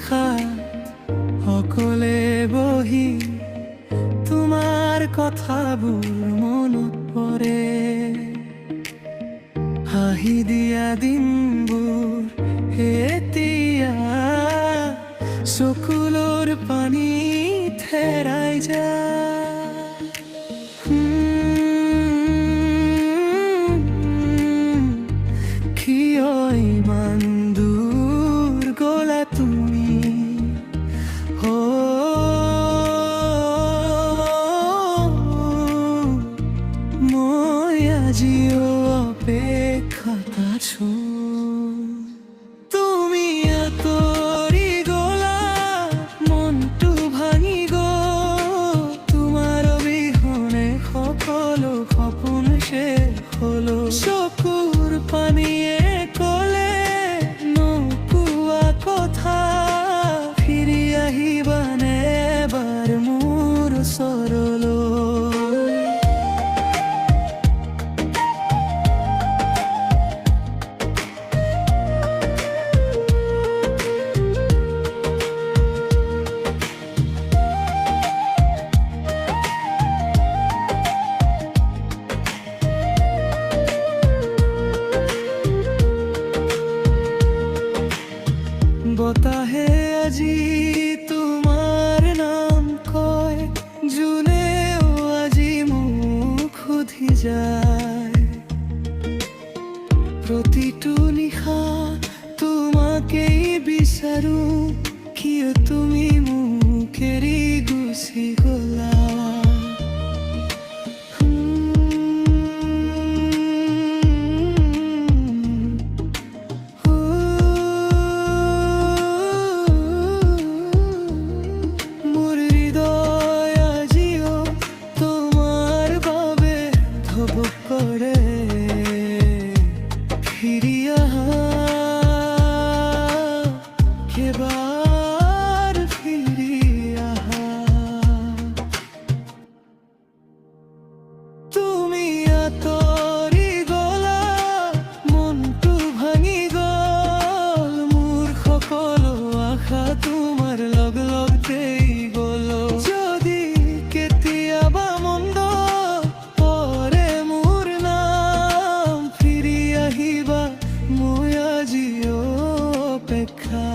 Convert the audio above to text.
নিশা অকলে বহি তোমাৰ কথাবোৰ মনত পৰে। হাঁহি দিয়া দিনবোৰ এতিয়া চকুলোৰ পানী থেৰাই যায়। কিয় ইমান দূৰ গলা তুমি? মই আজিও অপেক্ষাত আছো। তুমি আঁতৰি গলা, মনটো ভাঙি গল। তোমাৰ অবিহনে সকলো সপোন শেষ হলো। চকুৰ পানীয়ে কলে নোকোৱা কথা, ফিৰি আহিবানে এবাৰ মোৰ ওচৰলৈ? বতাহে আজি তোমাৰ নাম কয়, জোনেও আজি মোক সুধি যায়। প্ৰতিটো নিশা তোমাকেই বিচাৰো, কিয় তুমি মোক এৰি গুচি গলা? করে ফিরি আহা, এবার ফিরি আহা। তুমি আঁতৰি গলা, মনটো ভাঙি গল। মোৰ সকলো আশা তোমাৰ লগ লগতেই গল। যদি কেতিয়াবা মন্দ মই আজিও অপেক্ষা।